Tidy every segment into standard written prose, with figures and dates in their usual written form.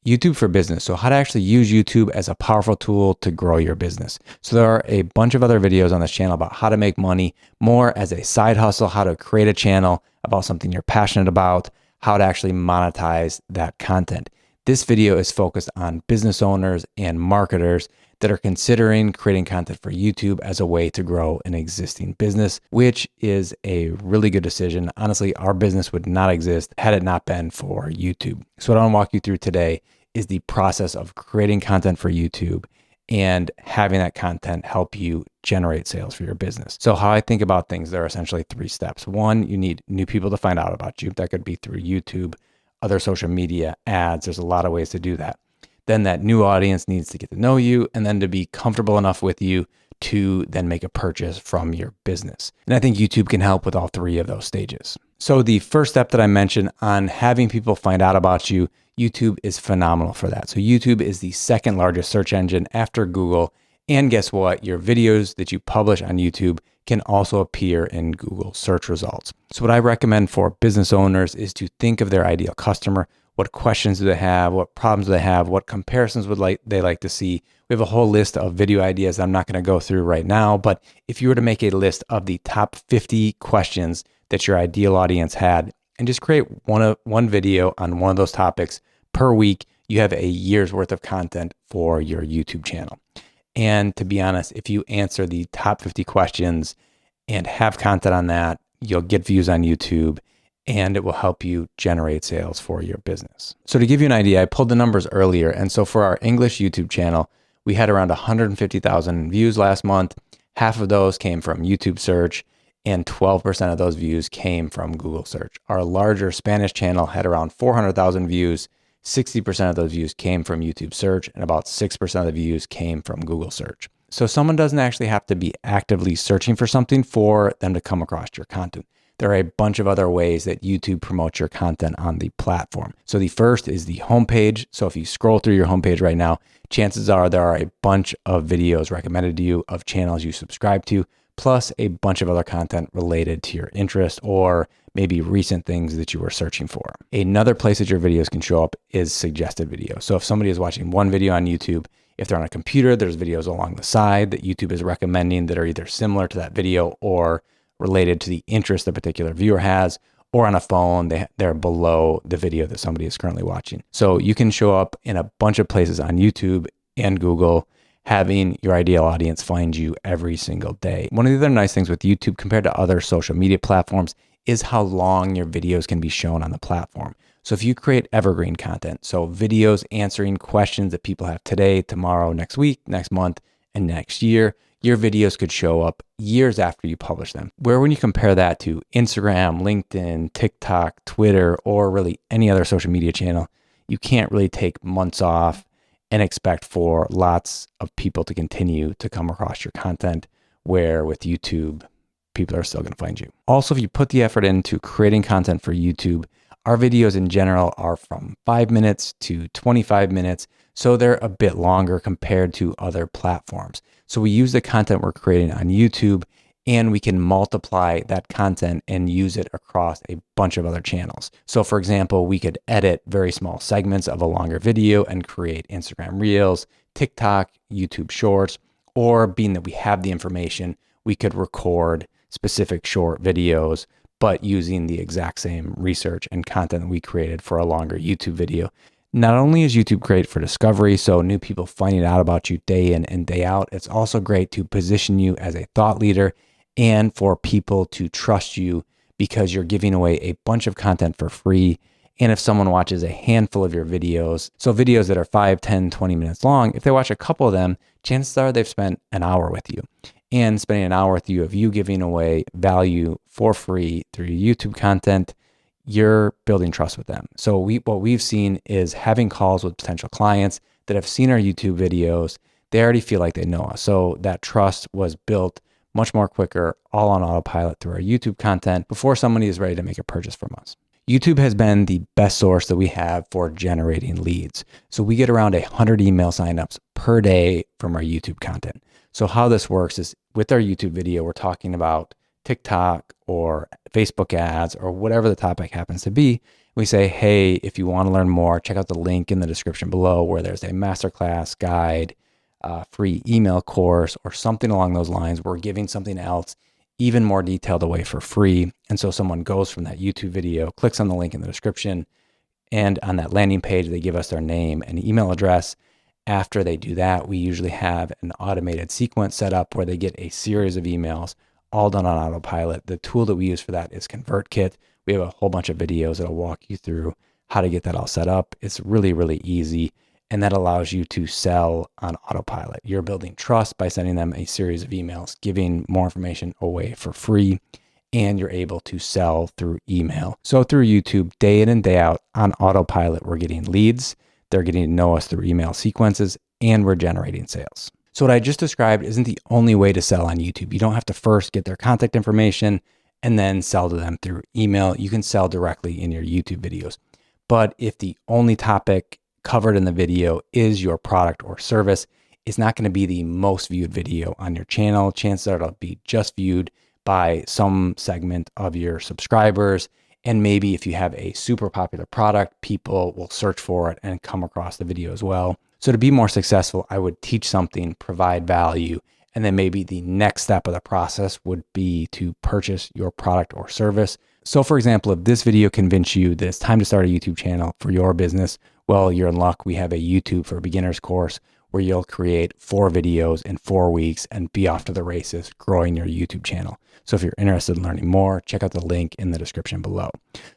YouTube for business. So how to actually use YouTube as a powerful tool to grow your business. So there are a bunch of other videos on this channel about how to make money more as a side hustle, how to create a channel about something you're passionate about, how to actually monetize that content. This video is focused on business owners and marketers that are considering creating content for YouTube as a way to grow an existing business, which is a really good decision. Honestly, our business would not exist had it not been for YouTube. So what I want to walk you through today is the process of creating content for YouTube and having that content help you generate sales for your business. So how I think about things, there are essentially 3 steps. 1, you need new people to find out about you. That could be through YouTube, other social media, ads. There's a lot of ways to do that. Then that new audience needs to get to know you and then to be comfortable enough with you to then make a purchase from your business. And I think YouTube can help with all 3 of those stages. So the first step that I mentioned on having people find out about you, YouTube is phenomenal for that. So YouTube is the 2nd largest search engine after Google. And guess what? Your videos that you publish on YouTube can also appear in Google search results. So what I recommend for business owners is to think of their ideal customer. What questions do they have? What problems do they have? What comparisons would they like to see? We have a whole list of video ideas that I'm not going to go through right now, but if you were to make a list of the top 50 questions that your ideal audience had and just create one video on one of those topics per week, you have a year's worth of content for your YouTube channel. And to be honest, if you answer the top 50 questions and have content on that, you'll get views on YouTube and it will help you generate sales for your business. So to give you an idea, I pulled the numbers earlier. And so for our English YouTube channel, we had around 150,000 views last month. Half of those came from YouTube search and 12% of those views came from Google search. Our larger Spanish channel had around 400,000 views. 60% of those views came from YouTube search and about 6% of the views came from Google search. So someone doesn't actually have to be actively searching for something for them to come across your content. There are a bunch of other ways that YouTube promotes your content on the platform. So the first is the homepage. So if you scroll through your homepage right now, chances are there are a bunch of videos recommended to you of channels you subscribe to, plus a bunch of other content related to your interest or maybe recent things that you were searching for. Another place that your videos can show up is suggested videos. So if somebody is watching one video on YouTube, if they're on a computer, there's videos along the side that YouTube is recommending that are either similar to that video or related to the interest a particular viewer has, or on a phone, they're below the video that somebody is currently watching. So you can show up in a bunch of places on YouTube and Google, having your ideal audience find you every single day. One of the other nice things with YouTube compared to other social media platforms is how long your videos can be shown on the platform. So if you create evergreen content, so videos answering questions that people have today, tomorrow, next week, next month, and next year, your videos could show up years after you publish them. Where when you compare that to Instagram, LinkedIn, TikTok, Twitter, or really any other social media channel, you can't really take months off and expect for lots of people to continue to come across your content, where with YouTube, people are still going to find you. Also, if you put the effort into creating content for YouTube, our videos in general are from 5 minutes to 25 minutes. So they're a bit longer compared to other platforms. So we use the content we're creating on YouTube and we can multiply that content and use it across a bunch of other channels. So for example, we could edit very small segments of a longer video and create Instagram Reels, TikTok, YouTube Shorts, or being that we have the information, we could record specific short videos, but using the exact same research and content that we created for a longer YouTube video. Not only is YouTube great for discovery, so new people finding out about you day in and day out, it's also great to position you as a thought leader and for people to trust you because you're giving away a bunch of content for free. And if someone watches a handful of your videos, so videos that are 5, 10, 20 minutes long, if they watch a couple of them, chances are they've spent an hour with you. And spending an hour with you of you giving away value for free through your YouTube content, you're building trust with them. So what we've seen is having calls with potential clients that have seen our YouTube videos. They already feel like they know us. So that trust was built much more quicker, all on autopilot through our YouTube content before somebody is ready to make a purchase from us. YouTube has been the best source that we have for generating leads. So we get around 100 email signups per day from our YouTube content. So how this works is with our YouTube video, we're talking about TikTok or Facebook ads or whatever the topic happens to be. We say, hey, if you want to learn more, check out the link in the description below where there's a masterclass guide, free email course, or something along those lines. We're giving something else even more detailed away for free. And so someone goes from that YouTube video, clicks on the link in the description, and on that landing page, they give us their name and email address. After they do that, we usually have an automated sequence set up where they get a series of emails all done on autopilot. The tool that we use for that is ConvertKit. We have a whole bunch of videos that'll walk you through how to get that all set up. It's really, really easy. And that allows you to sell on autopilot. You're building trust by sending them a series of emails, giving more information away for free, and you're able to sell through email. So through YouTube, day in and day out on autopilot, we're getting leads. They're getting to know us through email sequences, and we're generating sales. So what I just described isn't the only way to sell on YouTube. You don't have to first get their contact information and then sell to them through email. You can sell directly in your YouTube videos. But if the only topic covered in the video is your product or service, it's not going to be the most viewed video on your channel. Chances are it'll be just viewed by some segment of your subscribers. And maybe if you have a super popular product, people will search for it and come across the video as well. So to be more successful, I would teach something, provide value, and then maybe the next step of the process would be to purchase your product or service. So for example, if this video convinced you that it's time to start a YouTube channel for your business, well, you're in luck. We have a YouTube for Beginners course where you'll create 4 videos in 4 weeks and be off to the races growing your YouTube channel. So if you're interested in learning more, check out the link in the description below.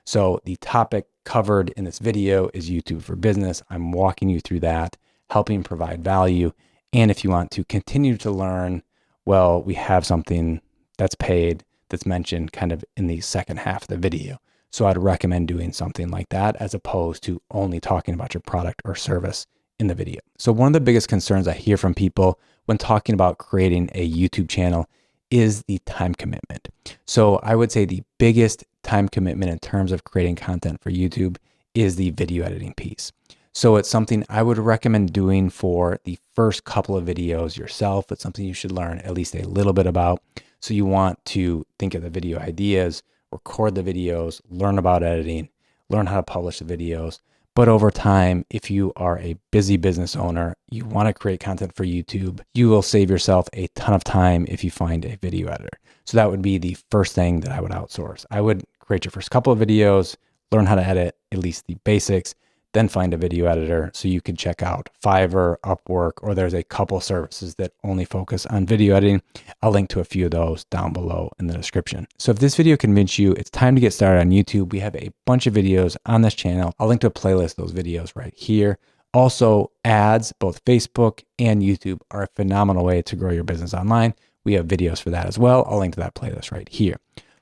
So the topic covered in this video is YouTube for Business. I'm walking you through that, helping provide value. And if you want to continue to learn, well, we have something that's paid that's mentioned kind of in the second half of the video. So I'd recommend doing something like that as opposed to only talking about your product or service in the video. So one of the biggest concerns I hear from people when talking about creating a YouTube channel is the time commitment. So I would say the biggest time commitment in terms of creating content for YouTube is the video editing piece. So it's something I would recommend doing for the first couple of videos yourself. It's something you should learn at least a little bit about. So you want to think of the video ideas, record the videos, learn about editing, learn how to publish the videos. But over time, if you are a busy business owner, you want to create content for YouTube, you will save yourself a ton of time if you find a video editor. So that would be the first thing that I would outsource. I would create your first couple of videos, learn how to edit at least the basics, then find a video editor. So you can check out Fiverr, Upwork, or there's a couple services that only focus on video editing. I'll link to a few of those down below in the description. So if this video convinced you, it's time to get started on YouTube. We have a bunch of videos on this channel. I'll link to a playlist of those videos right here. Also, ads, both Facebook and YouTube, are a phenomenal way to grow your business online. We have videos for that as well. I'll link to that playlist right here.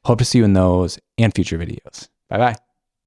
Hope to see you in those and future videos. Bye-bye.